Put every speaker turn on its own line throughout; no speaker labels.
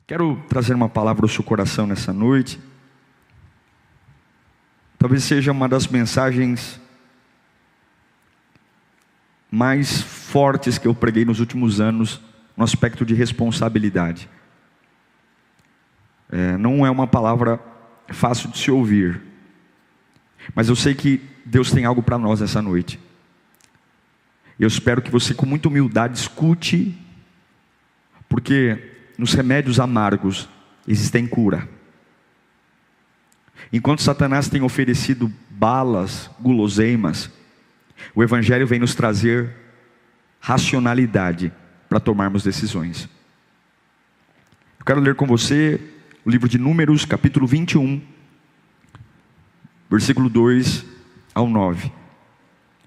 Quero trazer uma palavra ao seu coração nessa noite. Talvez seja uma das mensagens mais fortes que eu preguei nos últimos anos no aspecto de responsabilidade. Não é uma palavra fácil de se ouvir, mas eu sei que Deus tem algo para nós nessa noite. Eu espero que você com muita humildade escute, porque nos remédios amargos existem cura. Enquanto Satanás tem oferecido balas, guloseimas, o Evangelho vem nos trazer racionalidade para tomarmos decisões. Eu quero ler com você o livro de Números, capítulo 21, versículo 2 ao 9.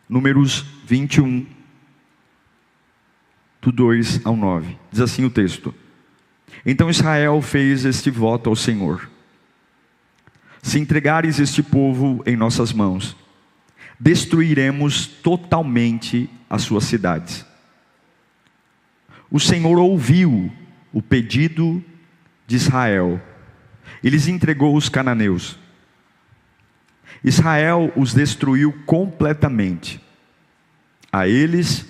Números 21, do 2 ao 9. Diz assim o texto: Então Israel fez este voto ao Senhor: Se entregares este povo em nossas mãos, destruiremos totalmente as suas cidades. O Senhor ouviu o pedido de Israel e lhes entregou os cananeus. Israel os destruiu completamente, a eles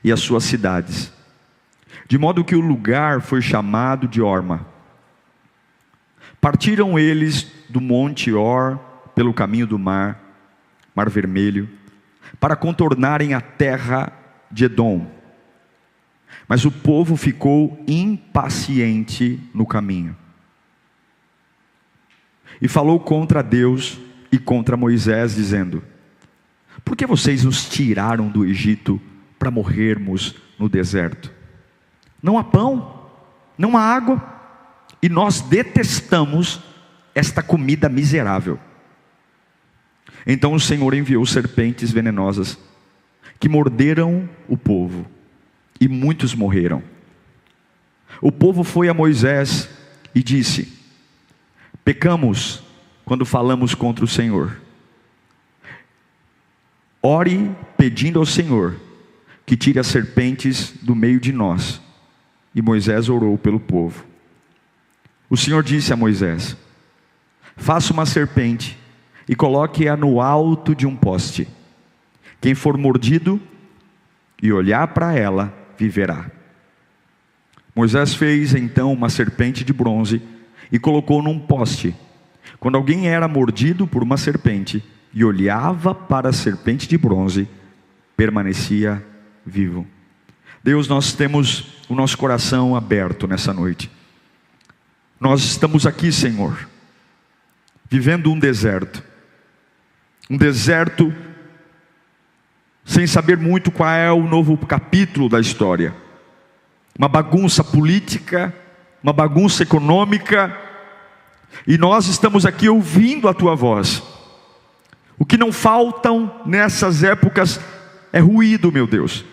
e as suas cidades, de modo que o lugar foi chamado de Horma. Partiram eles do monte Or pelo caminho do mar Vermelho, para contornarem a terra de Edom. Mas o povo ficou impaciente no caminho, e falou contra Deus e contra Moisés, dizendo: Por que vocês nos tiraram do Egito para morrermos no deserto? Não há pão, não há água, e nós detestamos esta comida miserável. Então o Senhor enviou serpentes venenosas, que morderam o povo, e muitos morreram. O povo foi a Moisés e disse: Pecamos quando falamos contra o Senhor. Ore pedindo ao Senhor que tire as serpentes do meio de nós. E Moisés orou pelo povo. O Senhor disse a Moisés: Faça uma serpente e coloque-a no alto de um poste. Quem for mordido e olhar para ela, viverá. Moisés fez então uma serpente de bronze e colocou num poste. Quando alguém era mordido por uma serpente e olhava para a serpente de bronze, permanecia vivo. Deus, nós temos o nosso coração aberto nessa noite. Nós estamos aqui, Senhor, vivendo um deserto sem saber muito qual é o novo capítulo da história, uma bagunça política, uma bagunça econômica, e nós estamos aqui ouvindo a Tua voz. O que não faltam nessas épocas é ruído, meu Deus,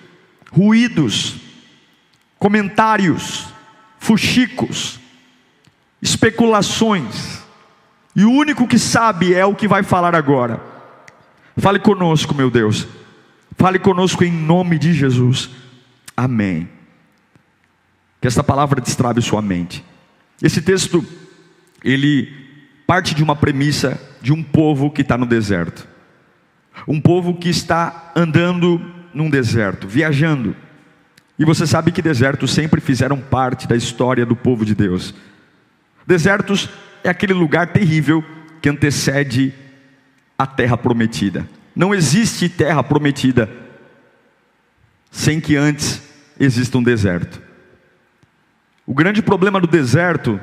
ruídos, comentários, fuxicos, especulações, e o único que sabe é o que vai falar agora. Fale conosco, meu Deus, fale conosco em nome de Jesus, amém. Que esta palavra destrave sua mente. Esse texto, ele parte de uma premissa de um povo que está no deserto, um povo que está andando num deserto, viajando, e você sabe que desertos sempre fizeram parte da história do povo de Deus. Desertos é aquele lugar terrível que antecede a terra prometida. Não existe terra prometida sem que antes exista um deserto. O grande problema do deserto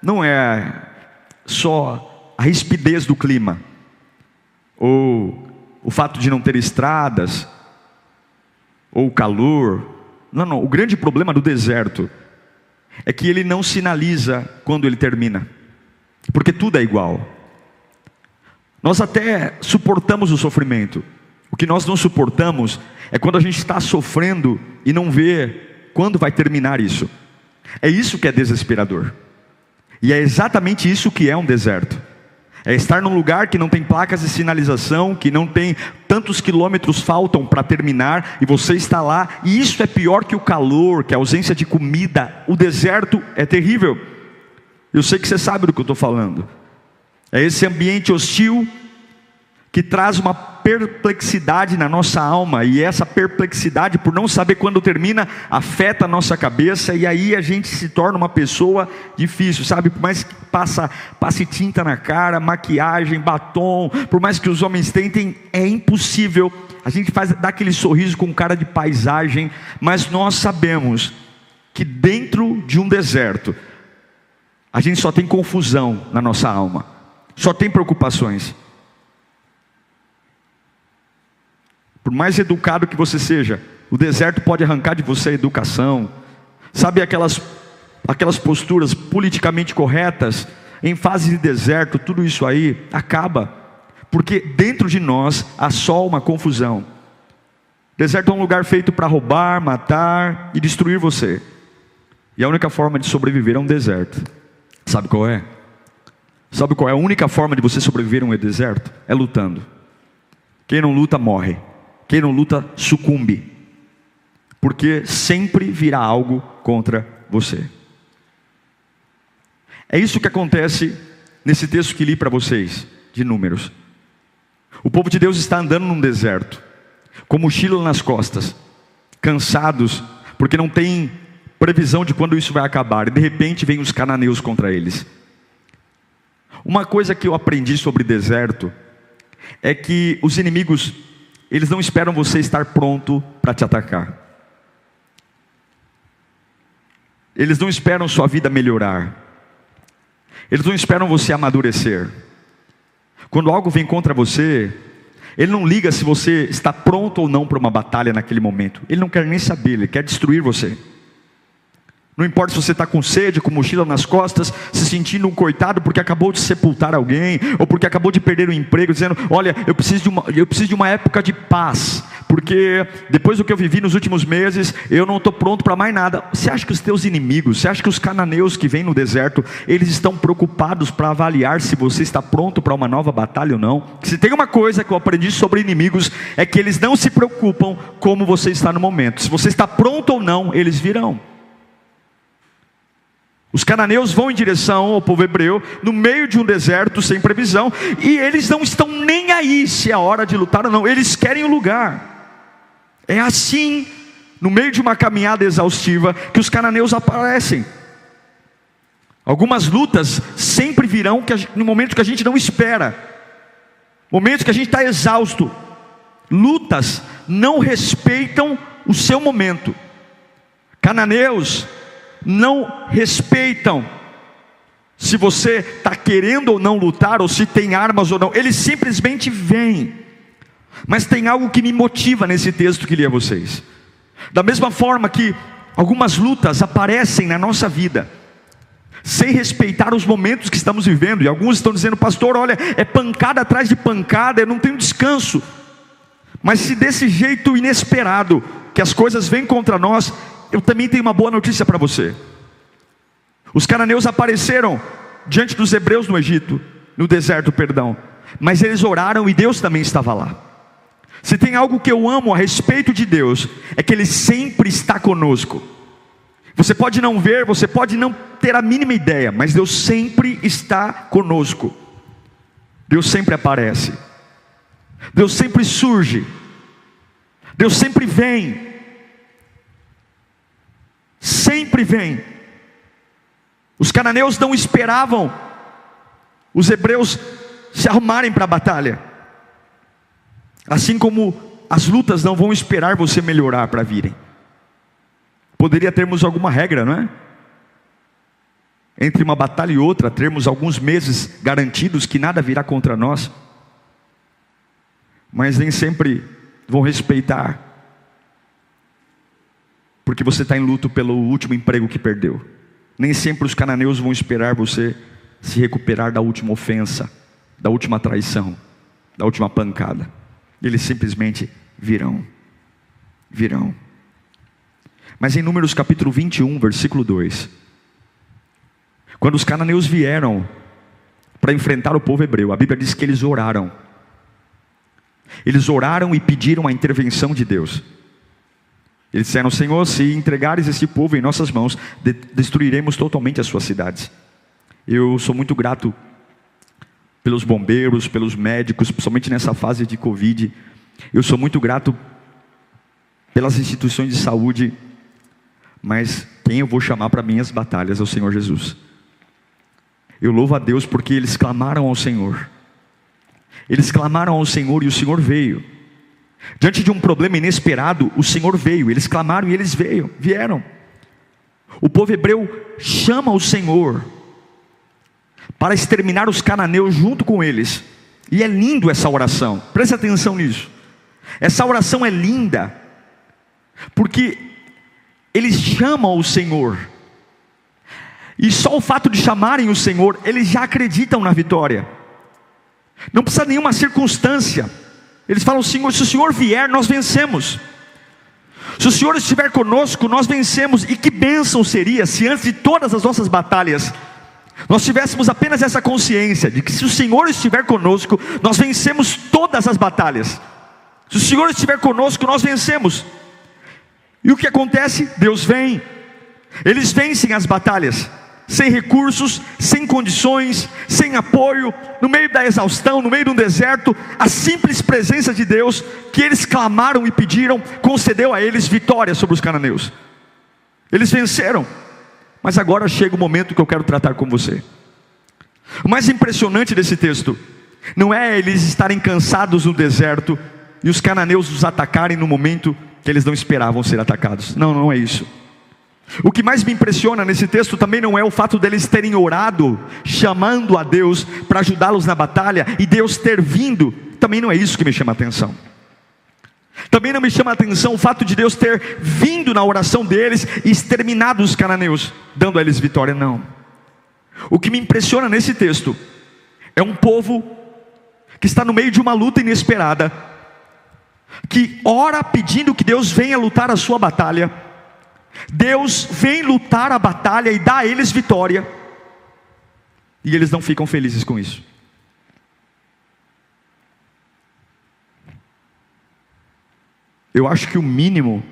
não é só a rispidez do clima, ou o fato de não ter estradas, ou o calor. Não, o grande problema do deserto é que ele não sinaliza quando ele termina, porque tudo é igual. Nós até suportamos o sofrimento. O que nós não suportamos é quando a gente está sofrendo e não vê quando vai terminar isso. É isso que é desesperador. E é exatamente isso que é um deserto. É estar num lugar que não tem placas de sinalização, que não tem tantos quilômetros faltam para terminar, e você está lá, e isso é pior que o calor, que a ausência de comida. O deserto é terrível. Eu sei que você sabe do que eu estou falando. É esse ambiente hostil que traz uma perplexidade na nossa alma, e essa perplexidade, por não saber quando termina, afeta a nossa cabeça, e aí a gente se torna uma pessoa difícil, sabe? Por mais que passe tinta na cara, maquiagem, batom, por mais que os homens tentem, é impossível. A gente dá aquele sorriso com cara de paisagem, mas nós sabemos que dentro de um deserto, a gente só tem confusão na nossa alma, só tem preocupações. Por mais educado que você seja, o deserto pode arrancar de você a educação. Sabe aquelas posturas politicamente corretas, em fase de deserto, tudo isso aí acaba. Porque dentro de nós há só uma confusão. Deserto é um lugar feito para roubar, matar e destruir você. E a única forma de sobreviver é um deserto. Sabe qual é? Sabe qual é a única forma de você sobreviver a um deserto? É lutando. Quem não luta morre. Quem não luta sucumbe, porque sempre virá algo contra você. É isso que acontece nesse texto que li para vocês, de Números. O povo de Deus está andando num deserto, com mochila nas costas, cansados, porque não tem previsão de quando isso vai acabar, e de repente vem os cananeus contra eles. Uma coisa que eu aprendi sobre deserto, é que os inimigos, eles não esperam você estar pronto para te atacar. Eles não esperam sua vida melhorar. Eles não esperam você amadurecer. Quando algo vem contra você, ele não liga se você está pronto ou não para uma batalha naquele momento. Ele não quer nem saber, ele quer destruir você. Não importa se você está com sede, com mochila nas costas, se sentindo um coitado porque acabou de sepultar alguém, ou porque acabou de perder o emprego, dizendo: olha, eu preciso de uma época de paz, porque depois do que eu vivi nos últimos meses, eu não estou pronto para mais nada. Você acha que os teus inimigos, você acha que os cananeus que vêm no deserto, eles estão preocupados para avaliar se você está pronto para uma nova batalha ou não? Se tem uma coisa que eu aprendi sobre inimigos, é que eles não se preocupam como você está no momento. Se você está pronto ou não, eles virão. Os cananeus vão em direção ao povo hebreu, no meio de um deserto sem previsão, e eles não estão nem aí se é hora de lutar ou não, eles querem o lugar. É assim, no meio de uma caminhada exaustiva, que os cananeus aparecem. Algumas lutas sempre virão no momento que a gente não espera, momentos que a gente está exausto. Lutas não respeitam o seu momento. Cananeus não respeitam se você está querendo ou não lutar, ou se tem armas ou não. Eles simplesmente vêm. Mas tem algo que me motiva nesse texto que li a vocês. Da mesma forma que algumas lutas aparecem na nossa vida, sem respeitar os momentos que estamos vivendo. E alguns estão dizendo: pastor, olha, é pancada atrás de pancada, eu não tenho descanso. Mas se desse jeito inesperado que as coisas vêm contra nós, eu também tenho uma boa notícia para você. Os cananeus apareceram diante dos hebreus no Egito, no deserto, perdão. Mas eles oraram e Deus também estava lá. Se tem algo que eu amo a respeito de Deus, é que Ele sempre está conosco. Você pode não ver, você pode não ter a mínima ideia, mas Deus sempre está conosco. Deus sempre aparece. Deus sempre surge. Deus sempre vem. Sempre vem. Os cananeus não esperavam os hebreus se arrumarem para a batalha. Assim como as lutas não vão esperar você melhorar para virem. Poderia termos alguma regra, não é? Entre uma batalha e outra, termos alguns meses garantidos que nada virá contra nós. Mas nem sempre vão respeitar, porque você está em luto pelo último emprego que perdeu. Nem sempre os cananeus vão esperar você se recuperar da última ofensa, da última traição, da última pancada. Eles simplesmente virão. Virão. Mas em Números capítulo 21, versículo 2, quando os cananeus vieram para enfrentar o povo hebreu, a Bíblia diz que eles oraram. Eles oraram e pediram a intervenção de Deus. Eles disseram: Senhor, se entregares esse povo em nossas mãos, destruiremos totalmente as suas cidades. Eu sou muito grato pelos bombeiros, pelos médicos, principalmente nessa fase de Covid. Eu sou muito grato pelas instituições de saúde, mas quem eu vou chamar para minhas batalhas é o Senhor Jesus. Eu louvo a Deus porque eles clamaram ao Senhor. Eles clamaram ao Senhor e o Senhor veio. Diante de um problema inesperado, o Senhor veio. Eles clamaram e eles vieram. O povo hebreu chama o Senhor para exterminar os cananeus junto com eles. E é lindo essa oração. Preste atenção nisso. Essa oração é linda porque eles chamam o Senhor. E só o fato de chamarem o Senhor, eles já acreditam na vitória. Não precisa nenhuma circunstância. Eles falam: Senhor, se o Senhor vier, nós vencemos. Se o Senhor estiver conosco, nós vencemos. E que bênção seria se antes de todas as nossas batalhas nós tivéssemos apenas essa consciência de que se o Senhor estiver conosco, nós vencemos todas as batalhas. Se o Senhor estiver conosco, nós vencemos. E o que acontece? Deus vem. Eles vencem as batalhas, sem recursos, sem condições, sem apoio, no meio da exaustão, no meio de um deserto. A simples presença de Deus, que eles clamaram e pediram, concedeu a eles vitória sobre os cananeus. Eles venceram. Mas agora chega o momento que eu quero tratar com você. O mais impressionante desse texto não é eles estarem cansados no deserto e os cananeus os atacarem no momento que eles não esperavam ser atacados. Não, não é isso. O que mais me impressiona nesse texto também não é o fato deles terem orado, chamando a Deus para ajudá-los na batalha, e Deus ter vindo. Também não é isso que me chama a atenção. Também não me chama a atenção o fato de Deus ter vindo na oração deles e exterminado os cananeus, dando a eles vitória. Não. O que me impressiona nesse texto é um povo que está no meio de uma luta inesperada, que ora pedindo que Deus venha lutar a sua batalha. Deus vem lutar a batalha e dá a eles vitória, e eles não ficam felizes com isso. Eu acho que o mínimo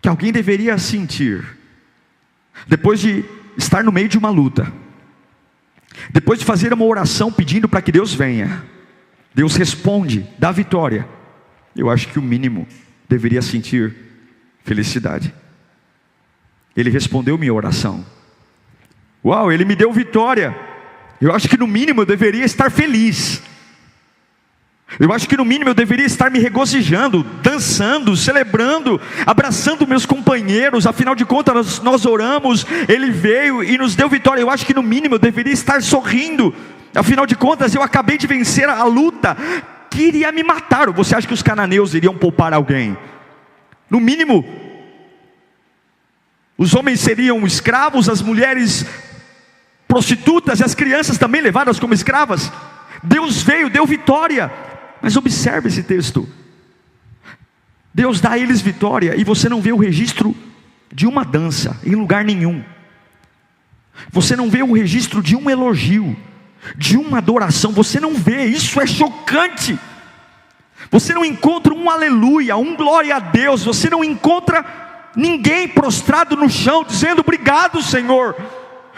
que alguém deveria sentir, depois de estar no meio de uma luta, depois de fazer uma oração pedindo para que Deus venha, Deus responde, dá vitória. Eu acho que o mínimo deveria sentir felicidade. Ele respondeu minha oração. Uau, Ele me deu vitória. Eu acho que no mínimo eu deveria estar feliz. Eu acho que no mínimo eu deveria estar me regozijando, dançando, celebrando, abraçando meus companheiros. Afinal de contas nós oramos, Ele veio e nos deu vitória. Eu acho que no mínimo eu deveria estar sorrindo. Afinal de contas eu acabei de vencer a luta que iria me matar. Ou você acha que os cananeus iriam poupar alguém? No mínimo, os homens seriam escravos, as mulheres prostitutas e as crianças também levadas como escravas. Deus veio, deu vitória. Mas observe esse texto. Deus dá a eles vitória e você não vê o registro de uma dança em lugar nenhum. Você não vê o registro de um elogio, de uma adoração. Você não vê, isso é chocante. Você não encontra um aleluia, um glória a Deus. Você não encontra ninguém prostrado no chão dizendo: obrigado, Senhor.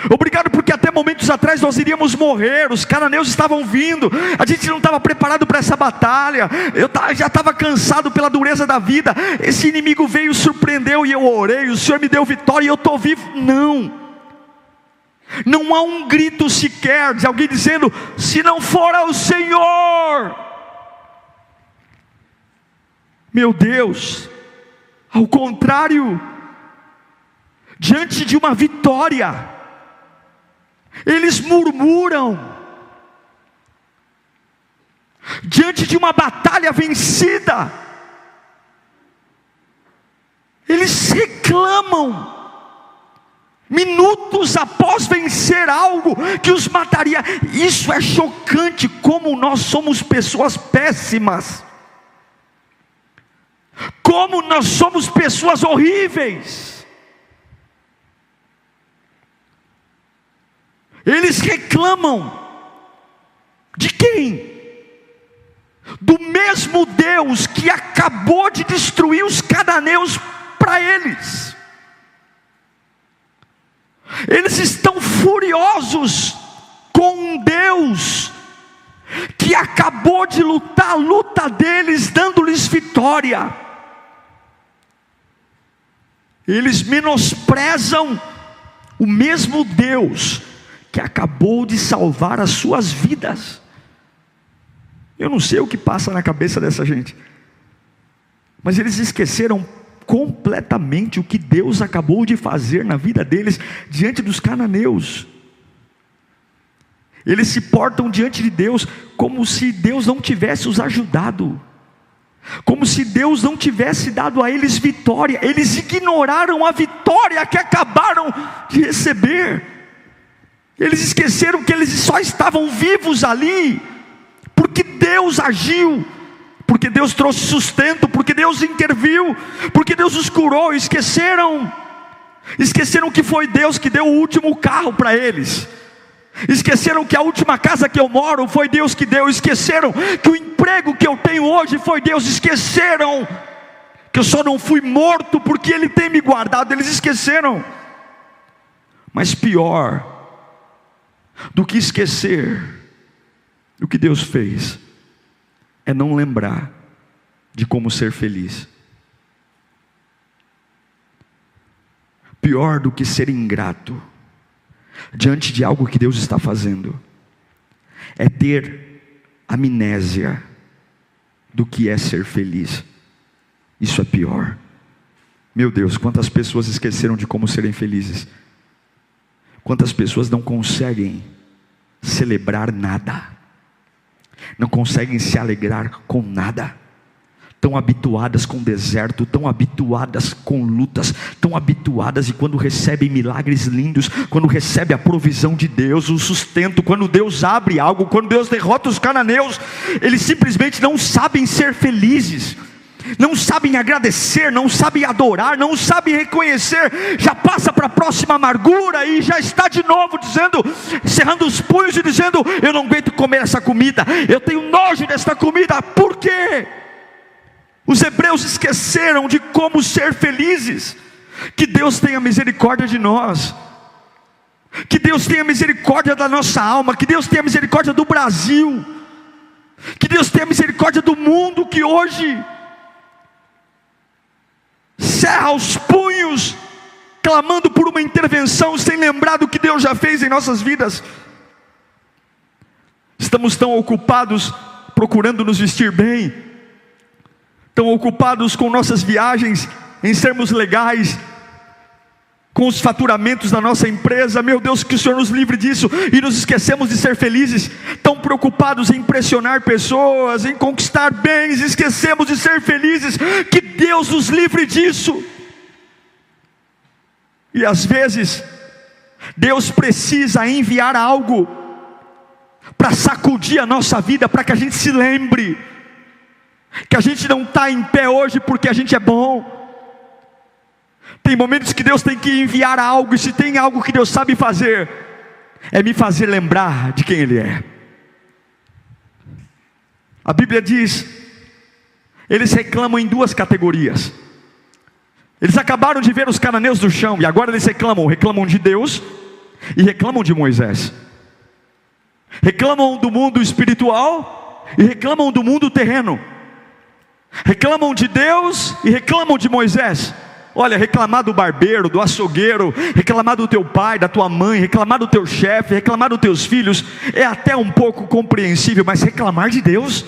Obrigado porque até momentos atrás nós iríamos morrer, os cananeus estavam vindo, a gente não estava preparado para essa batalha, eu já estava cansado pela dureza da vida, esse inimigo veio, surpreendeu e eu orei, o Senhor me deu vitória e eu estou vivo. Não há um grito sequer de alguém dizendo: se não for ao Senhor. Meu Deus, ao contrário, diante de uma vitória, eles murmuram. Diante de uma batalha vencida, eles reclamam. Minutos após vencer algo que os mataria. Isso é chocante, como nós somos pessoas péssimas. Como nós somos pessoas horríveis. Eles reclamam de quem? Do mesmo Deus que acabou de destruir os cananeus para eles. Eles estão furiosos com um Deus que acabou de lutar a luta deles, dando-lhes vitória. Eles menosprezam o mesmo Deus que acabou de salvar as suas vidas. Eu não sei o que passa na cabeça dessa gente, mas eles esqueceram completamente o que Deus acabou de fazer na vida deles diante dos cananeus. Eles se portam diante de Deus como se Deus não tivesse os ajudado, como se Deus não tivesse dado a eles vitória. Eles ignoraram a vitória que acabaram de receber. Eles esqueceram que eles só estavam vivos ali porque Deus agiu, porque Deus trouxe sustento, porque Deus interviu, porque Deus os curou. Esqueceram que foi Deus que deu o último carro para eles. Esqueceram que a última casa que eu moro foi Deus que deu. Esqueceram que o emprego que eu tenho hoje foi Deus. Esqueceram que eu só não fui morto porque Ele tem me guardado. Eles esqueceram. Mas pior do que esquecer o que Deus fez é não lembrar de como ser feliz. Pior do que ser ingrato diante de algo que Deus está fazendo é ter amnésia do que é ser feliz. Isso é pior. Meu Deus, quantas pessoas esqueceram de como serem felizes. Quantas pessoas não conseguem celebrar nada, não conseguem se alegrar com nada. Tão habituadas com o deserto, tão habituadas com lutas, tão habituadas, e quando recebem milagres lindos, quando recebem a provisão de Deus, o sustento, quando Deus abre algo, quando Deus derrota os cananeus, eles simplesmente não sabem ser felizes, não sabem agradecer, não sabem adorar, não sabem reconhecer. Já passa para a próxima amargura e já está de novo dizendo, cerrando os punhos e dizendo: eu não aguento comer essa comida, eu tenho nojo desta comida. Por quê? Os hebreus esqueceram de como ser felizes. Que Deus tenha misericórdia de nós, que Deus tenha misericórdia da nossa alma, que Deus tenha misericórdia do Brasil, que Deus tenha misericórdia do mundo que hoje cerra os punhos, clamando por uma intervenção, sem lembrar do que Deus já fez em nossas vidas. Estamos tão ocupados procurando nos vestir bem, tão ocupados com nossas viagens, em sermos legais, com os faturamentos da nossa empresa. Meu Deus, que o Senhor nos livre disso, e nos esquecemos de ser felizes. Tão preocupados em impressionar pessoas, em conquistar bens, esquecemos de ser felizes. Que Deus nos livre disso. E às vezes Deus precisa enviar algo para sacudir a nossa vida, para que a gente se lembre que a gente não está em pé hoje porque a gente é bom. Tem momentos que Deus tem que enviar algo, e se tem algo que Deus sabe fazer, é me fazer lembrar de quem Ele é. A Bíblia diz, eles reclamam em duas categorias. Eles acabaram de ver os cananeus do chão, e agora eles reclamam de Deus e reclamam de Moisés. Reclamam do mundo espiritual e reclamam do mundo terreno. Reclamam de Deus e reclamam de Moisés. Olha, reclamar do barbeiro, do açougueiro, reclamar do teu pai, da tua mãe, reclamar do teu chefe, reclamar dos teus filhos, é até um pouco compreensível, mas reclamar de Deus,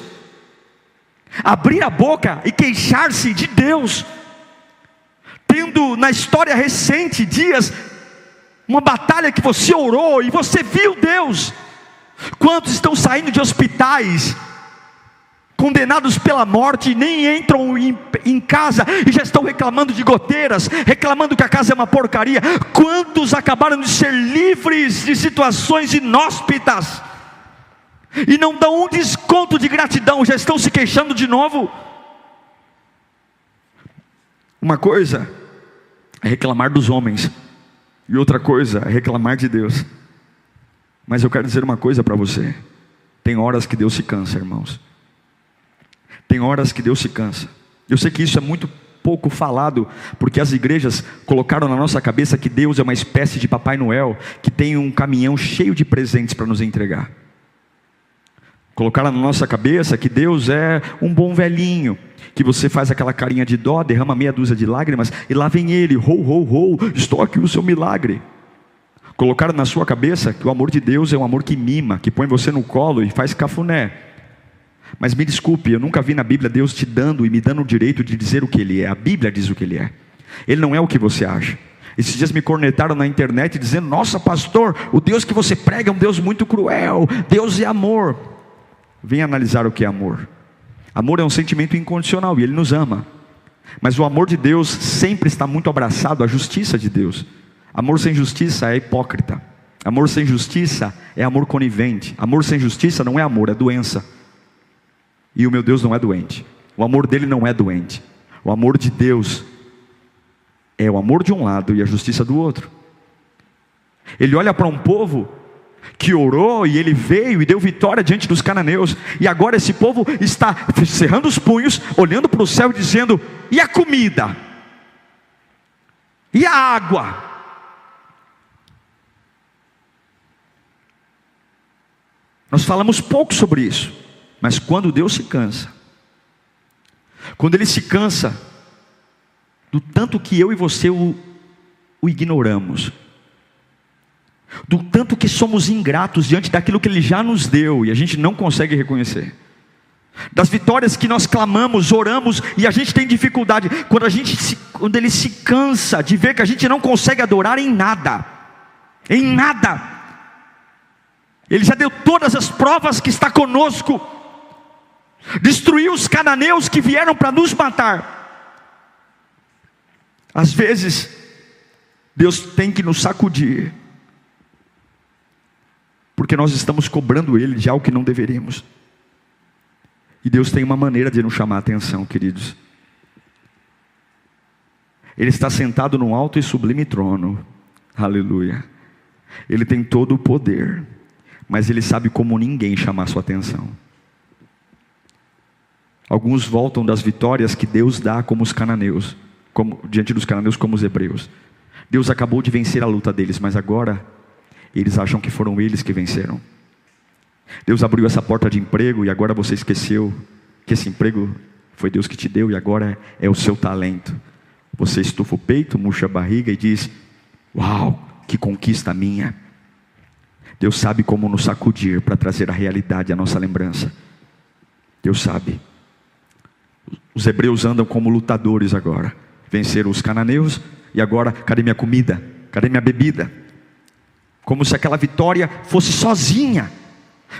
abrir a boca e queixar-se de Deus, tendo na história recente, dias, uma batalha que você orou e você viu Deus. Quantos estão saindo de hospitais, condenados pela morte, e nem entram em casa e já estão reclamando de goteiras, reclamando que a casa é uma porcaria. Quantos acabaram de ser livres de situações inóspitas e não dão um desconto de gratidão, já estão se queixando de novo? Uma coisa é reclamar dos homens, e outra coisa é reclamar de Deus. Mas eu quero dizer uma coisa para você: tem horas que Deus se cansa, irmãos. Tem horas que Deus se cansa. Eu sei que isso é muito pouco falado, porque as igrejas colocaram na nossa cabeça que Deus é uma espécie de Papai Noel, que tem um caminhão cheio de presentes para nos entregar. Colocaram na nossa cabeça que Deus é um bom velhinho, que você faz aquela carinha de dó, derrama meia dúzia de lágrimas, e lá vem ele, ho, ho, ho, estou aqui o seu milagre. Colocaram na sua cabeça que o amor de Deus é um amor que mima, que põe você no colo e faz cafuné. Mas me desculpe, eu nunca vi na Bíblia Deus te dando e me dando o direito de dizer o que Ele é. A Bíblia diz o que Ele é. Ele não é o que você acha. Esses dias me cornetaram na internet dizendo: nossa pastor, o Deus que você prega é um Deus muito cruel, Deus é amor. Vem analisar o que é amor. Amor é um sentimento incondicional e Ele nos ama. Mas o amor de Deus sempre está muito abraçado à justiça de Deus. Amor sem justiça é hipócrita. Amor sem justiça é amor conivente. Amor sem justiça não é amor, é doença. E o meu Deus não é doente. O amor dele não é doente. O amor de Deus é o amor de um lado e a justiça do outro. Ele olha para um povo que orou e ele veio e deu vitória diante dos cananeus. E agora esse povo está cerrando os punhos, olhando para o céu e dizendo: e a comida? E a água? Nós falamos pouco sobre isso, mas quando Deus se cansa, quando Ele se cansa do tanto que eu e você o ignoramos, do tanto que somos ingratos diante daquilo que Ele já nos deu e a gente não consegue reconhecer, das vitórias que nós clamamos, oramos e a gente tem dificuldade, quando Ele se cansa de ver que a gente não consegue adorar em nada, Ele já deu todas as provas que está conosco, destruiu os cananeus que vieram para nos matar. Às vezes Deus tem que nos sacudir, porque nós estamos cobrando Ele de algo que não deveríamos. E Deus tem uma maneira de nos chamar a atenção, queridos. Ele está sentado num alto e sublime trono, aleluia. Ele tem todo o poder, mas Ele sabe como ninguém chamar sua atenção. Alguns voltam das vitórias que Deus dá como os cananeus, diante dos cananeus como os hebreus. Deus acabou de vencer a luta deles, mas agora eles acham que foram eles que venceram. Deus abriu essa porta de emprego e agora você esqueceu que esse emprego foi Deus que te deu e agora é o seu talento. Você estufa o peito, murcha a barriga e diz: uau, que conquista minha. Deus sabe como nos sacudir para trazer a realidade à nossa lembrança. Deus sabe. Os hebreus andam como lutadores agora. Venceram os cananeus e agora, cadê minha comida? Cadê minha bebida? Como se aquela vitória fosse sozinha.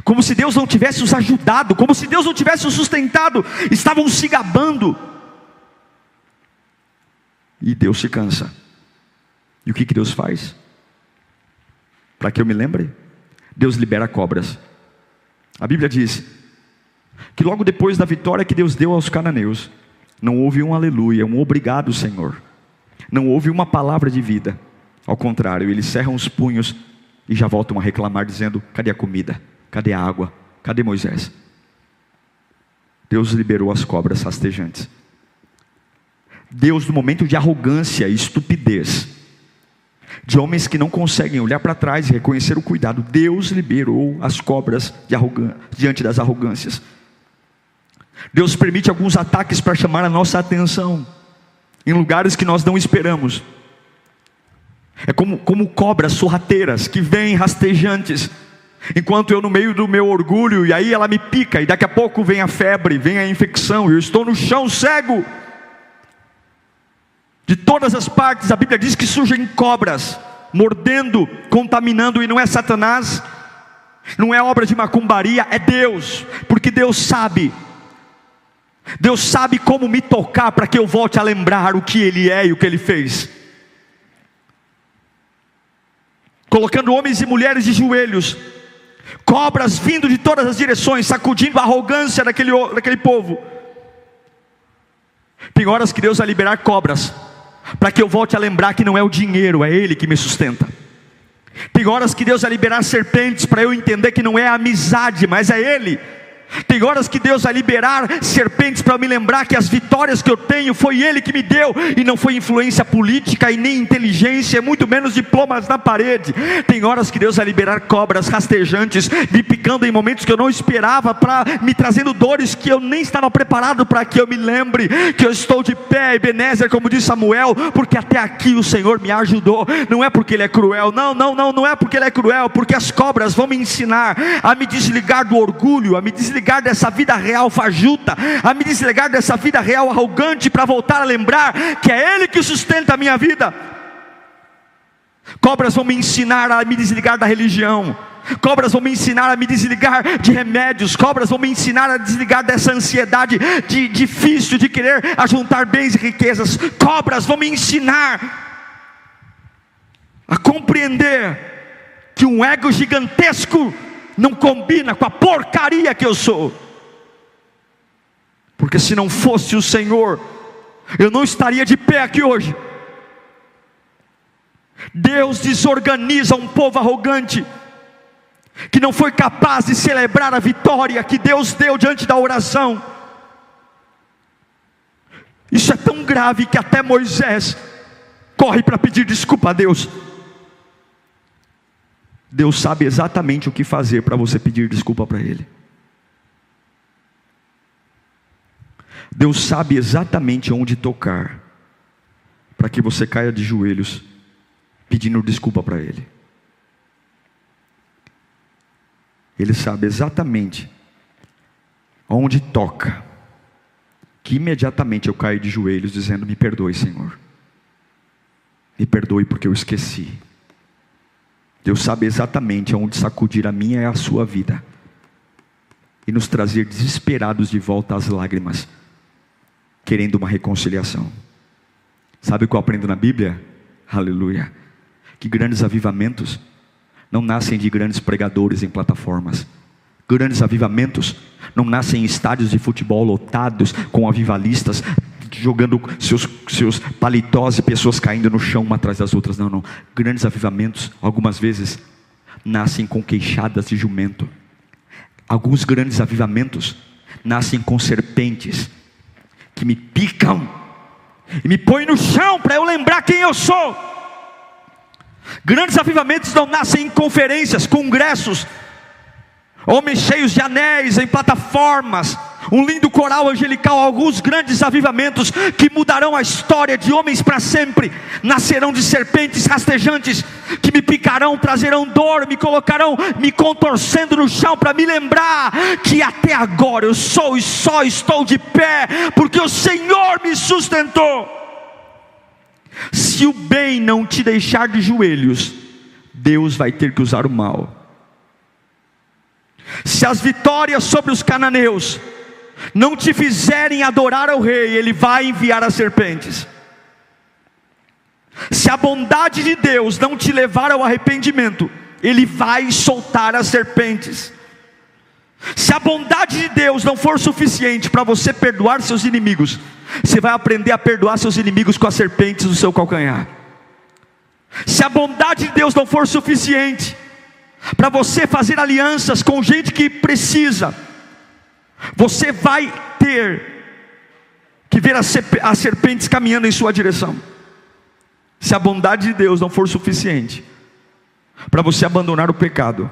Como se Deus não tivesse os ajudado. Como se Deus não tivesse os sustentado. Estavam se gabando. E Deus se cansa. E o que Deus faz? Para que eu me lembre? Deus libera cobras. A Bíblia diz que logo depois da vitória que Deus deu aos cananeus, não houve um aleluia, um obrigado Senhor. Não houve uma palavra de vida. Ao contrário, eles cerram os punhos e já voltam a reclamar dizendo: cadê a comida? Cadê a água? Cadê Moisés? Deus liberou as cobras rastejantes. Deus, no momento de arrogância e estupidez, de homens que não conseguem olhar para trás e reconhecer o cuidado, Deus liberou as cobras diante das arrogâncias. Deus permite alguns ataques para chamar a nossa atenção, em lugares que nós não esperamos. É como cobras sorrateiras que vêm rastejantes, enquanto eu no meio do meu orgulho, e aí ela me pica, e daqui a pouco vem a febre, vem a infecção, e eu estou no chão cego. De todas as partes, a Bíblia diz que surgem cobras, mordendo, contaminando, e não é Satanás, não é obra de macumbaria, é Deus, porque Deus sabe como me tocar, para que eu volte a lembrar o que Ele é e o que Ele fez. Colocando homens e mulheres de joelhos, cobras vindo de todas as direções, sacudindo a arrogância daquele povo. Tem horas que Deus vai liberar cobras, para que eu volte a lembrar que não é o dinheiro, é Ele que me sustenta. Tem horas que Deus vai liberar serpentes, para eu entender que não é a amizade, mas é Ele. Tem horas que Deus vai liberar serpentes para me lembrar que as vitórias que eu tenho foi Ele que me deu, e não foi influência política e nem inteligência, muito menos diplomas na parede. Tem horas que Deus vai liberar cobras rastejantes me picando em momentos que eu não esperava, para me trazendo dores que eu nem estava preparado, para que eu me lembre que eu estou de pé, Ebenezer, como diz Samuel, porque até aqui o Senhor me ajudou. Não é porque Ele é cruel, não é porque Ele é cruel, porque as cobras vão me ensinar a me desligar do orgulho, a me desligar dessa vida real fajuta, a me desligar dessa vida real arrogante, para voltar a lembrar que é Ele que sustenta a minha vida. Cobras vão me ensinar a me desligar da religião, cobras vão me ensinar a me desligar de remédios, cobras vão me ensinar a desligar dessa ansiedade difícil de querer ajuntar bens e riquezas. Cobras vão me ensinar a compreender que um ego gigantesco não combina com a porcaria que eu sou, porque se não fosse o Senhor, eu não estaria de pé aqui hoje. Deus desorganiza um povo arrogante, que não foi capaz de celebrar a vitória que Deus deu diante da oração. Isso é tão grave que até Moisés corre para pedir desculpa a Deus. Deus sabe exatamente o que fazer para você pedir desculpa para Ele. Deus sabe exatamente onde tocar, para que você caia de joelhos, pedindo desculpa para Ele. Ele sabe exatamente onde toca, que imediatamente eu caio de joelhos, dizendo: me perdoe, Senhor, me perdoe porque eu esqueci. Deus sabe exatamente aonde sacudir a minha e a sua vida, e nos trazer desesperados de volta às lágrimas, querendo uma reconciliação. Sabe o que eu aprendo na Bíblia? Aleluia. Que grandes avivamentos não nascem de grandes pregadores em plataformas. Grandes avivamentos não nascem em estádios de futebol lotados, com avivalistas jogando seus paletós e pessoas caindo no chão uma atrás das outras. Não. Grandes avivamentos, algumas vezes, nascem com queixadas de jumento. Alguns grandes avivamentos nascem com serpentes que me picam e me põem no chão para eu lembrar quem eu sou. Grandes avivamentos não nascem em conferências, congressos, homens cheios de anéis em plataformas, um lindo coral angelical. Alguns grandes avivamentos que mudarão a história de homens para sempre nascerão de serpentes rastejantes que me picarão, trazerão dor, me colocarão me contorcendo no chão, para me lembrar que até agora eu sou e só estou de pé porque o Senhor me sustentou. Se o bem não te deixar de joelhos, Deus vai ter que usar o mal. Se as vitórias sobre os cananeus não te fizerem adorar ao rei, Ele vai enviar as serpentes. Se a bondade de Deus não te levar ao arrependimento, Ele vai soltar as serpentes. Se a bondade de Deus não for suficiente para você perdoar seus inimigos, você vai aprender a perdoar seus inimigos com as serpentes do seu calcanhar. Se a bondade de Deus não for suficiente para você fazer alianças com gente que precisa, você vai ter que ver as serpentes caminhando em sua direção. Se a bondade de Deus não for suficiente para você abandonar o pecado,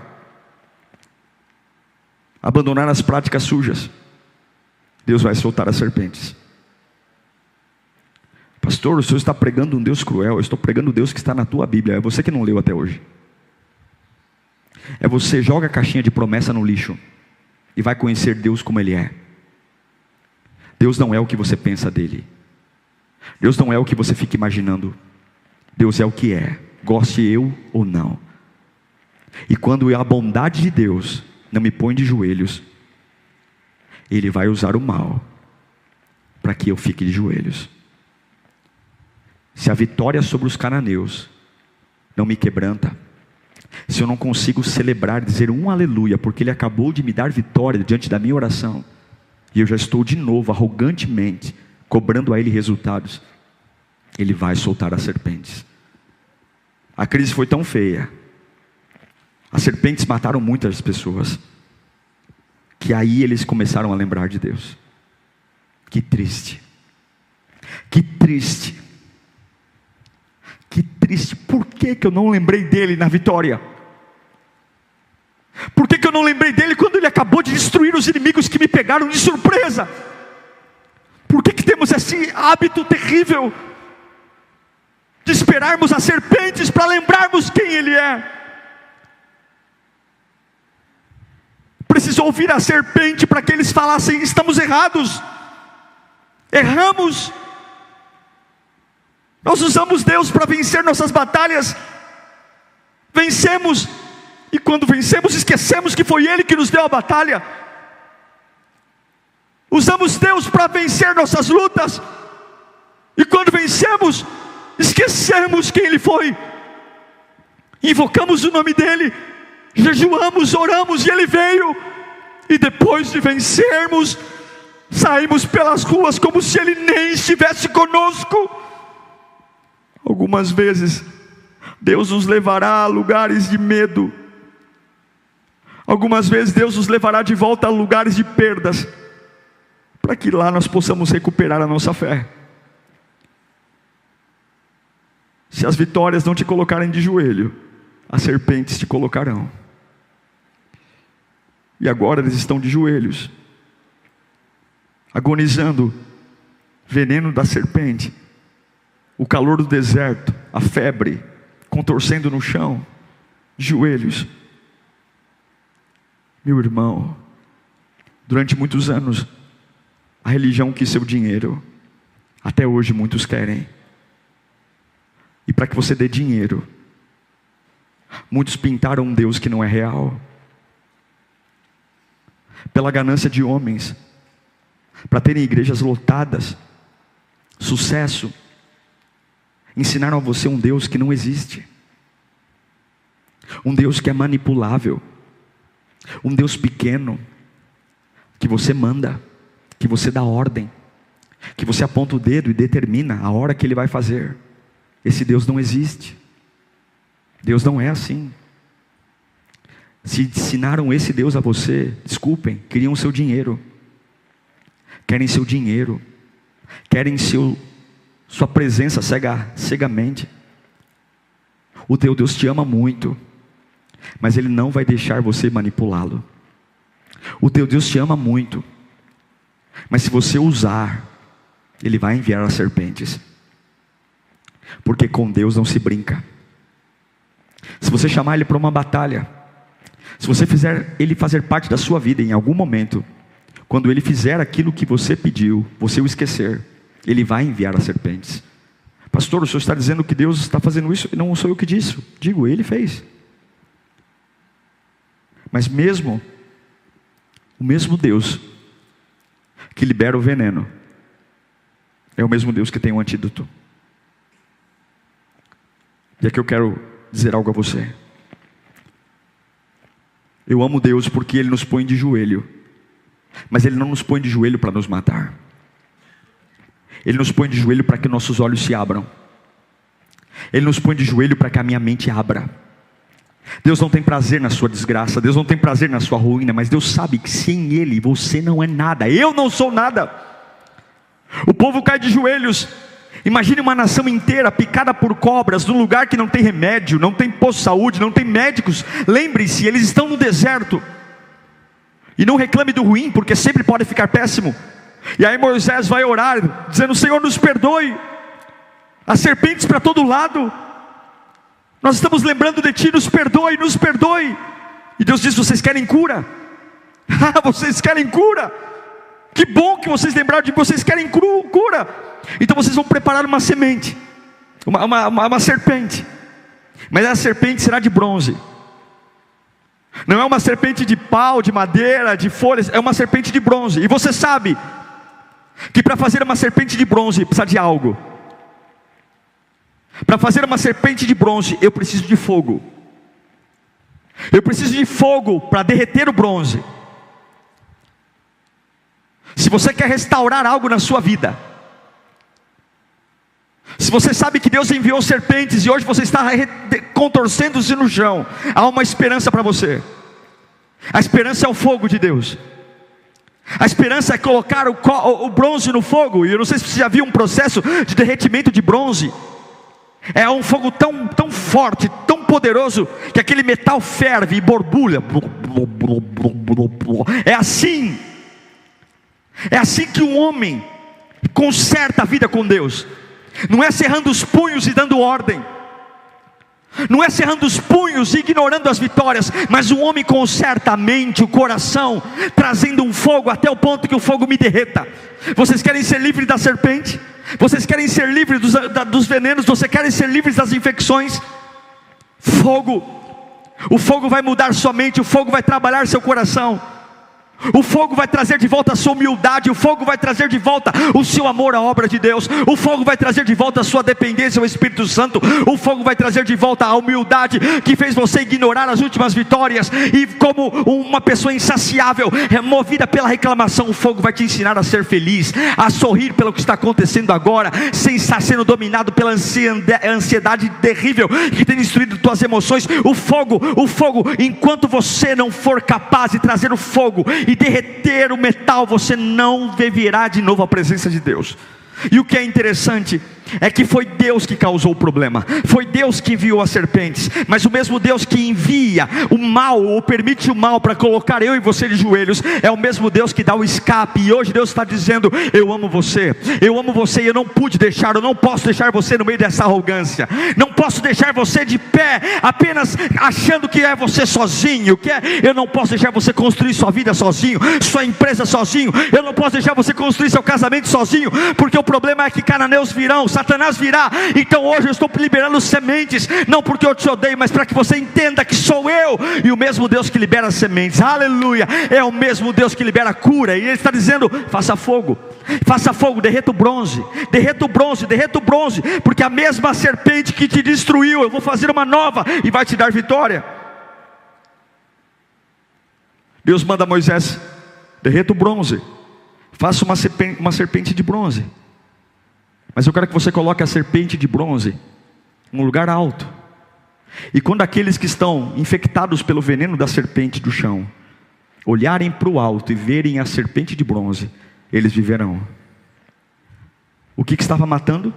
abandonar as práticas sujas, Deus vai soltar as serpentes. Pastor, o senhor está pregando um Deus cruel. Eu estou pregando o Deus que está na tua Bíblia. É você que não leu até hoje. É você, joga a caixinha de promessa no lixo e vai conhecer Deus como Ele é. Deus não é o que você pensa dele. Deus não é o que você fica imaginando. Deus é o que é, goste eu ou não. E quando a bondade de Deus não me põe de joelhos, Ele vai usar o mal para que eu fique de joelhos. Se a vitória sobre os cananeus não me quebranta, se eu não consigo celebrar, dizer um aleluia, porque Ele acabou de me dar vitória diante da minha oração, e eu já estou de novo arrogantemente cobrando a Ele resultados, Ele vai soltar as serpentes. A crise foi tão feia, as serpentes mataram muitas pessoas, que aí eles começaram a lembrar de Deus. Que triste. Que triste. Que triste. Por que eu não lembrei dele na vitória? Por que eu não lembrei dele quando ele acabou de destruir os inimigos que me pegaram de surpresa? Por que temos esse hábito terrível de esperarmos as serpentes para lembrarmos quem ele é? Precisou ouvir a serpente para que eles falassem: estamos errados, erramos. Nós usamos Deus para vencer nossas batalhas, vencemos, e quando vencemos esquecemos que foi Ele que nos deu a batalha. Usamos Deus para vencer nossas lutas, e quando vencemos esquecemos quem Ele foi. Invocamos o nome dEle, jejuamos, oramos, e Ele veio, e depois de vencermos, saímos pelas ruas como se Ele nem estivesse conosco. Algumas vezes Deus nos levará a lugares de medo. Algumas vezes Deus nos levará de volta a lugares de perdas, para que lá nós possamos recuperar a nossa fé. Se as vitórias não te colocarem de joelho, as serpentes te colocarão. E agora eles estão de joelhos, agonizando, veneno da serpente, o calor do deserto, a febre, contorcendo no chão, de joelhos. Meu irmão, durante muitos anos, a religião quis seu dinheiro. Até hoje muitos querem. E para que você dê dinheiro, muitos pintaram um Deus que não é real. Pela ganância de homens, para terem igrejas lotadas, sucesso, ensinaram a você um Deus que não existe. Um Deus que é manipulável. Um Deus pequeno, que você manda, que você dá ordem, que você aponta o dedo e determina a hora que Ele vai fazer. Esse Deus não existe. Deus não é assim. Se ensinaram esse Deus a você, desculpem, queriam seu dinheiro. Querem seu dinheiro. Querem sua presença cegamente. O teu Deus te ama muito, mas Ele não vai deixar você manipulá-lo. O teu Deus te ama muito, mas se você usar, Ele vai enviar as serpentes. Porque com Deus não se brinca. Se você chamar Ele para uma batalha, se você fizer Ele fazer parte da sua vida em algum momento, quando Ele fizer aquilo que você pediu, você o esquecer, Ele vai enviar as serpentes. Pastor, o senhor está dizendo que Deus está fazendo isso? Não sou eu que disse, digo, Ele fez. Mas mesmo o mesmo Deus que libera o veneno é o mesmo Deus que tem o antídoto. E aqui eu quero dizer algo a você. Eu amo Deus porque Ele nos põe de joelho, mas Ele não nos põe de joelho para nos matar. Ele nos põe de joelho para que nossos olhos se abram. Ele nos põe de joelho para que a minha mente abra. Deus não tem prazer na sua desgraça, Deus não tem prazer na sua ruína, mas Deus sabe que sem Ele você não é nada. Eu não sou nada. O povo cai de joelhos. Imagine uma nação inteira picada por cobras, num lugar que não tem remédio, não tem posto de saúde, não tem médicos. Lembre-se, eles estão no deserto. E não reclame do ruim, porque sempre pode ficar péssimo. E aí Moisés vai orar, dizendo: Senhor, nos perdoe. As serpentes para todo lado. Nós estamos lembrando de Ti, nos perdoe, nos perdoe. E Deus diz: vocês querem cura? Vocês querem cura? Que bom que vocês lembraram de que vocês querem cura. Então vocês vão preparar uma semente, uma serpente. Mas essa serpente será de bronze. Não é uma serpente de pau, de madeira, de folhas. É uma serpente de bronze. E você sabe que para fazer uma serpente de bronze precisa de algo. Para fazer uma serpente de bronze eu preciso de fogo. Eu preciso de fogo para derreter o bronze. Se você quer restaurar algo na sua vida, se você sabe que Deus enviou serpentes e hoje você está contorcendo-se no chão, há uma esperança para você. A esperança é o fogo de Deus. A esperança é colocar o bronze no fogo. E eu não sei se você já viu um processo de derretimento de bronze. É um fogo tão forte, tão poderoso, que aquele metal ferve e borbulha. É assim que um homem conserta a vida com Deus. Não é cerrando os punhos e dando ordem, não é cerrando os punhos e ignorando as vitórias, mas o homem conserta a mente, o coração, trazendo um fogo até o ponto que o fogo me derreta. Vocês querem ser livres da serpente? Vocês querem ser livres dos venenos? Vocês querem ser livres das infecções? Fogo. O fogo vai mudar sua mente, o fogo vai trabalhar seu coração. O fogo vai trazer de volta a sua humildade. O fogo vai trazer de volta o seu amor à obra de Deus. O fogo vai trazer de volta a sua dependência ao Espírito Santo. O fogo vai trazer de volta a humildade que fez você ignorar as últimas vitórias. E como uma pessoa insaciável, movida pela reclamação, o fogo vai te ensinar a ser feliz, a sorrir pelo que está acontecendo agora, sem estar sendo dominado pela ansiedade terrível que tem destruído tuas emoções. O fogo, enquanto você não for capaz de trazer o fogo e derreter o metal, você não verá de novo a presença de Deus. E o que é interessante é que foi Deus que causou o problema, foi Deus que enviou as serpentes, mas o mesmo Deus que envia o mal, ou permite o mal para colocar eu e você de joelhos, é o mesmo Deus que dá o escape. E hoje Deus está dizendo: eu amo você e eu não pude deixar, eu não posso deixar você no meio dessa arrogância, não posso deixar você de pé, apenas achando que é você sozinho, eu não posso deixar você construir sua vida sozinho, sua empresa sozinho, eu não posso deixar você construir seu casamento sozinho, porque o problema é que cananeus virão, Satanás virá. Então hoje eu estou liberando sementes, não porque eu te odeio, mas para que você entenda que sou eu, e o mesmo Deus que libera sementes, aleluia, é o mesmo Deus que libera cura. E Ele está dizendo: faça fogo, derreta o bronze, porque a mesma serpente que te destruiu, eu vou fazer uma nova e vai te dar vitória. Deus manda a Moisés: derreta o bronze, faça uma serpente de bronze. Mas eu quero que você coloque a serpente de bronze em um lugar alto. E quando aqueles que estão infectados pelo veneno da serpente do chão olharem para o alto e verem a serpente de bronze, eles viverão. O que estava matando?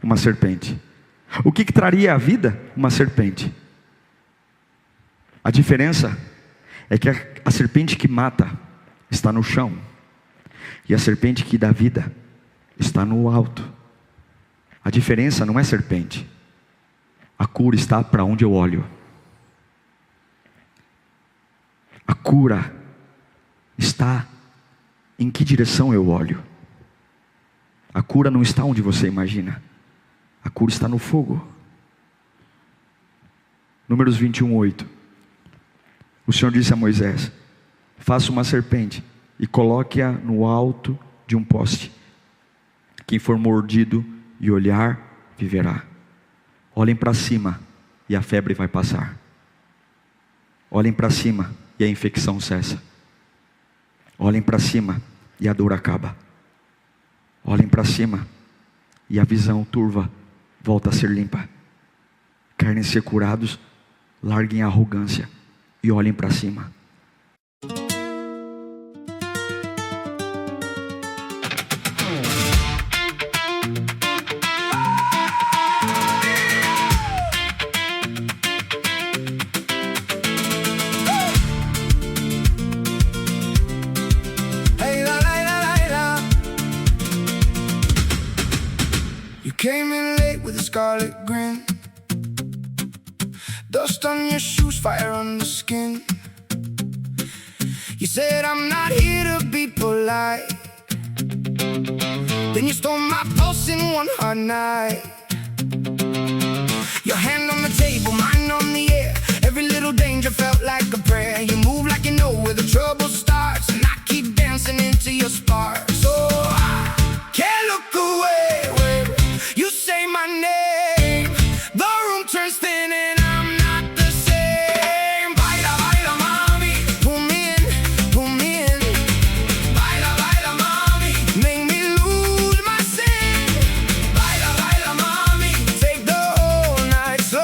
Uma serpente. O que traria a vida? Uma serpente. A diferença é que a serpente que mata está no chão, e a serpente que dá vida está no alto. A diferença não é serpente, a cura está para onde eu olho. A cura está em que direção eu olho. A cura não está onde você imagina, a cura está no fogo. Números 21:8. O Senhor disse a Moisés: faça uma serpente e coloque-a no alto de um poste. Quem for mordido e olhar, viverá. Olhem para cima e a febre vai passar. Olhem para cima e a infecção cessa. Olhem para cima e a dor acaba. Olhem para cima e a visão turva volta a ser limpa. Querem ser curados? Larguem a arrogância e olhem para cima.
Came in late with a scarlet grin, dust on your shoes, fire on the skin. You said I'm not here to be polite, then you stole my pulse in one hard night. Your hand on the table, mine on the air. Every little danger felt like a prayer. You move like you know where the trouble starts, and I keep dancing into your spark. So I can't look away. You say my name, the room turns thin and I'm not the same. Baila, baila, mami, pull me in. Baila, baila, mami, make me lose my sin. Baila, baila, mami, take the whole night slow.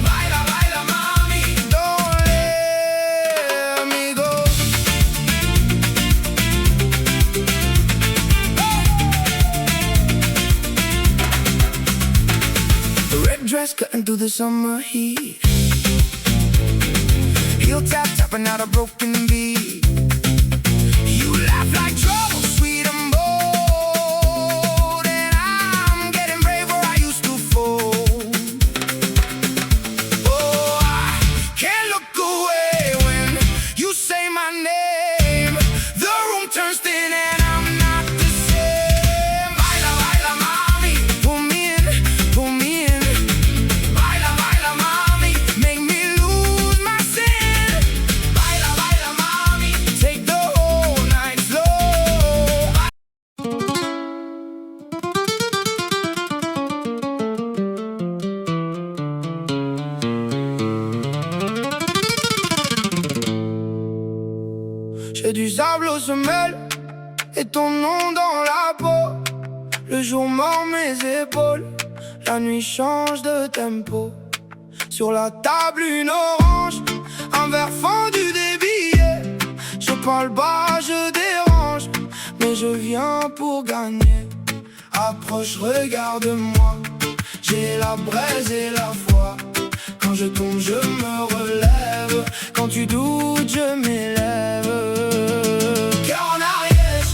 Baila, baila, mami, don't let me go. burning through the summer heat. Heel tap tapping out a broken beat. You laugh like trouble, sweet and bold, and I'm getting brave where I used to fold. Oh, I can't look away when you say my name. The room turns thin and I'm not the same. Baila, baila, mami, pull me in, pull me in. Baila, baila, mami, make me lose my sin. Baila, baila, mami, take the whole night slow. J'ai du sable aux semelles et ton nom dans la peau. Le jour mord mes épaules, la nuit change de tempo. Sur la table une orange, un verre fendu, des billets. Je parle bas, je dérange, mais je viens pour gagner. Approche, regarde-moi, j'ai la braise et la foi. Quand je tombe, je me relève. Quand tu doutes, je m'élève. Cœur en arrière,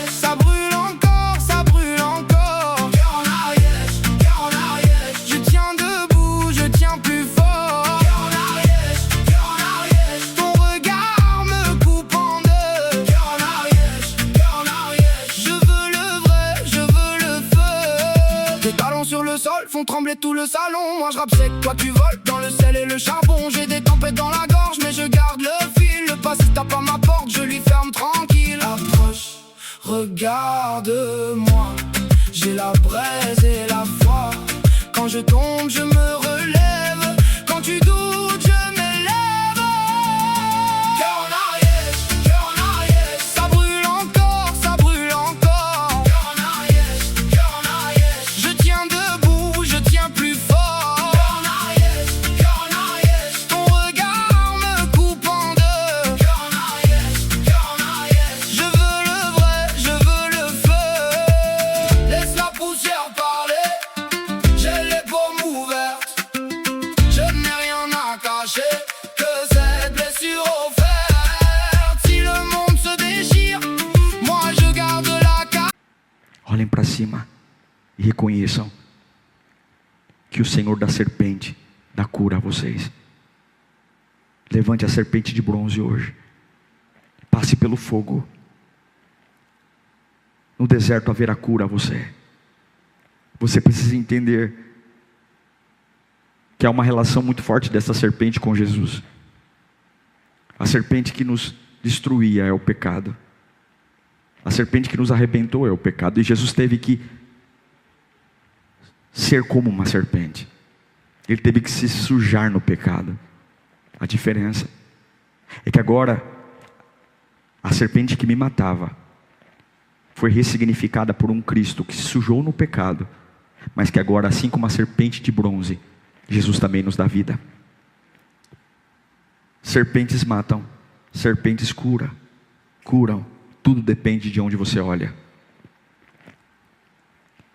ça brûle encore, ça brûle encore. Cœur en arrière, je tiens debout, je tiens plus fort. Cœur en arrière, ton regard me coupe en deux. Cœur en arrière, je veux le vrai, je veux le feu. Tes talons sur le sol font trembler tout le salon. Moi je rappe sec, toi tu voles dans le sel et le charbon. J'ai des tempêtes dans la gorge, mais je garde le fil. Le passé tape à ma porte, je lui ferme tranquille. Approche, regarde-moi, j'ai la braise et la foi. Quand je tombe, je me relève. Quand tu doutes, je m'élève. Cœur en arrière, ça brûle encore, ça brûle encore. Cœur en arrière, je tiens debout, je tiens plus fort. Cœur en arrière, ton regard me coupe en deux. Cœur en arrière, je veux le vrai, je veux le feu. Laisse la poussière parler, j'ai les paumes ouvertes. Je n'ai rien à cacher, que cette blessure offerte. Si le monde se déchire, moi je garde la carte.
Olhem para cima e reconheçam que o Senhor da serpente dá cura a vocês. Levante a serpente de bronze hoje. Passe pelo fogo. No deserto haverá cura a você. Você precisa entender que há uma relação muito forte dessa serpente com Jesus. A serpente que nos destruía é o pecado. A serpente que nos arrebentou é o pecado. E Jesus teve que ser como uma serpente. Ele teve que se sujar no pecado. A diferença é que agora a serpente que me matava foi ressignificada por um Cristo que se sujou no pecado, mas que agora, assim como a serpente de bronze, Jesus também nos dá vida. Serpentes matam, serpentes curam. Tudo depende de onde você olha.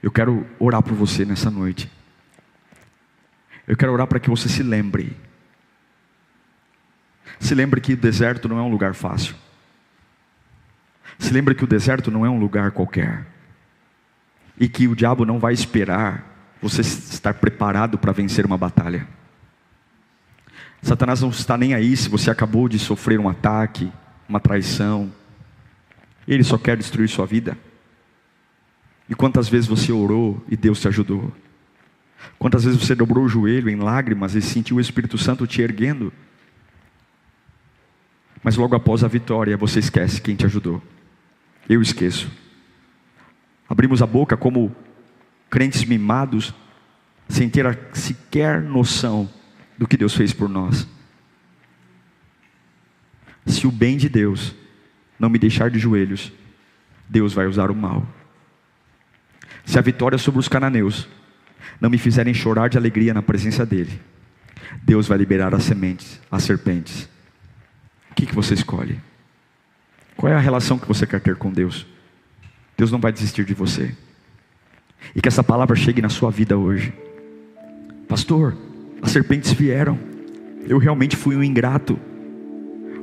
Eu quero orar por você nessa noite. Eu quero orar para que você se lembre. Se lembre que o deserto não é um lugar fácil. Se lembre que o deserto não é um lugar qualquer. E que o diabo não vai esperar você estar preparado para vencer uma batalha. Satanás não está nem aí se você acabou de sofrer um ataque, uma traição. Ele só quer destruir sua vida. E quantas vezes você orou e Deus te ajudou? Quantas vezes você dobrou o joelho em lágrimas e sentiu o Espírito Santo te erguendo? Mas logo após a vitória você esquece quem te ajudou. Eu esqueço. Abrimos a boca como crentes mimados, sem ter sequer noção do que Deus fez por nós. Se o bem de Deus não me deixar de joelhos, Deus vai usar o mal. Se a vitória sobre os cananeus não me fizerem chorar de alegria na presença dele, Deus vai liberar as sementes, as serpentes. O que você escolhe? Qual é a relação que você quer ter com Deus? Deus não vai desistir de você. E que essa palavra chegue na sua vida hoje. Pastor, as serpentes vieram, eu realmente fui um ingrato.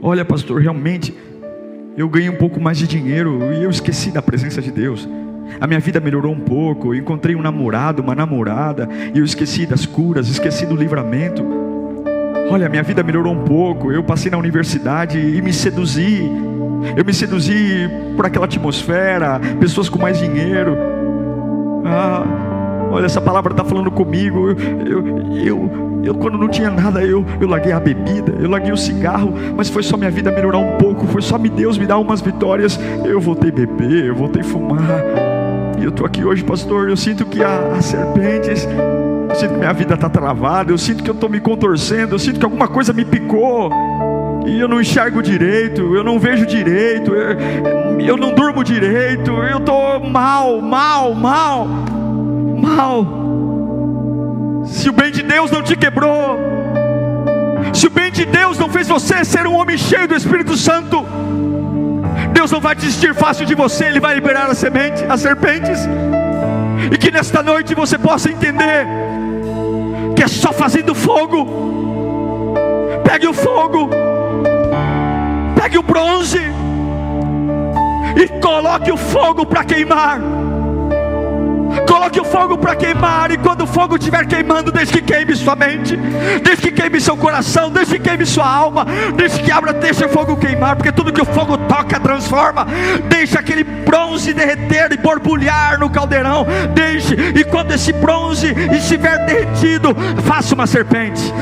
Olha, pastor, realmente eu ganhei um pouco mais de dinheiro e eu esqueci da presença de Deus. A minha vida melhorou um pouco, eu encontrei um namorado, uma namorada, e eu esqueci das curas, esqueci do livramento. Olha, minha vida melhorou um pouco, eu passei na universidade e me seduzi. Eu me seduzi por aquela atmosfera, pessoas com mais dinheiro. Olha, essa palavra está falando comigo. Eu quando não tinha nada, eu larguei a bebida, eu larguei o cigarro, mas foi só minha vida melhorar um pouco, foi só Deus me dar umas vitórias. Eu voltei a beber, eu voltei a fumar. E eu estou aqui hoje, pastor, eu sinto que as serpentes, eu sinto que minha vida está travada, eu sinto que eu estou me contorcendo, eu sinto que alguma coisa me picou. E eu não enxergo direito, eu não vejo direito, eu não durmo direito, eu estou mal. Se o bem de Deus não te quebrou, se o bem de Deus não fez você ser um homem cheio do Espírito Santo, Deus não vai desistir fácil de você. Ele vai liberar as serpentes. E que nesta noite você possa entender que é só fazendo fogo. Pegue o fogo, pegue o bronze e coloque o fogo para queimar. Coloque o fogo para queimar, e quando o fogo estiver queimando, deixe que queime sua mente, deixe que queime seu coração, deixe que queime sua alma, deixe o fogo queimar, porque tudo que o fogo toca transforma. Deixe aquele bronze derreter e borbulhar no caldeirão, deixe, e quando esse bronze estiver derretido, faça uma serpente,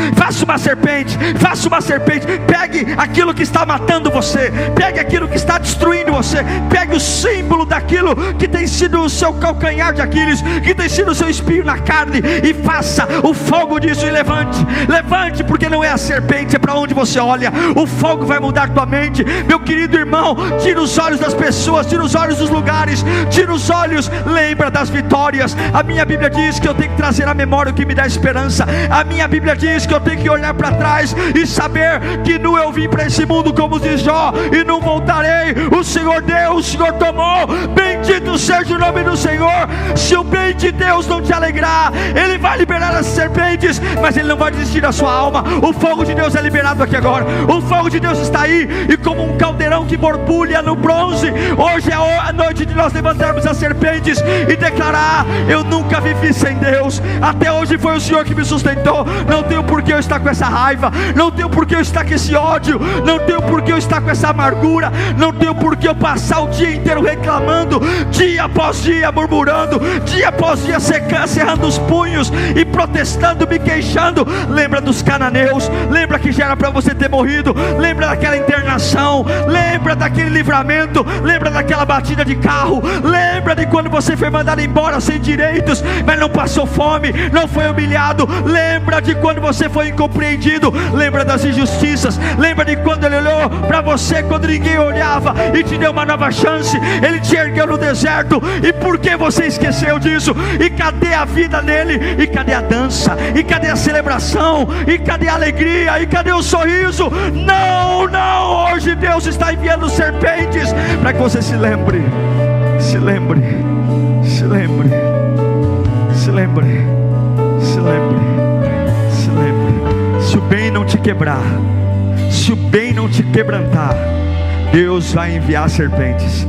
pegue aquilo que está matando você, pegue aquilo que está destruindo você, pegue o símbolo daquilo que tem sido o seu calcanhar de Aquiles, que tem sido o seu espinho na carne, e faça o fogo disso, e levante, porque não é a serpente, é para onde você olha. O fogo vai mudar tua mente, meu querido irmão. Tira os olhos das pessoas, tira os olhos dos lugares, tira os olhos, lembra das vitórias. A minha Bíblia diz que eu tenho que trazer à memória o que me dá esperança. A minha Bíblia diz que eu tenho que olhar para trás e saber que não eu vim para esse mundo, como diz Jó, e não voltarei. O Senhor deu, o Senhor tomou, bendito seja o nome do Senhor. Se o bem de Deus não te alegrar, Ele vai liberar as serpentes, mas Ele não vai desistir da sua alma. O fogo de Deus é liberado aqui agora. O fogo de Deus está aí, e como um caldeirão que borbulha no bronze, hoje é a noite de nós levantarmos as serpentes e declarar: eu nunca vivi sem Deus, até hoje foi o Senhor que me sustentou. Não tenho por que eu estar com essa raiva, não tenho por que eu estar com esse ódio, não tenho por que eu estar com essa amargura, não tenho por que eu passar o dia inteiro reclamando, dia após dia murmurando, dia após dia cerrando os punhos e protestando, me queixando. Lembra dos cananeus, lembra que já era para você ter morrido, lembra daquela internação, lembra daquele livramento, lembra daquela batida de carro, lembra de quando você foi mandado embora sem direitos, mas não passou fome, não foi humilhado, lembra de quando você foi incompreendido, lembra das injustiças, lembra de quando Ele olhou para você quando ninguém olhava e te deu uma nova chance. Ele te ergueu no deserto, e por que você esqueceu disso? E cadê a vida nele? E cadê a dança? E cadê a celebração? E cadê a alegria? E cadê o sorriso? Não, hoje Deus está enviando serpentes para que você se lembre. Se o bem não te quebrar, se o bem não te quebrantar, Deus vai enviar serpentes.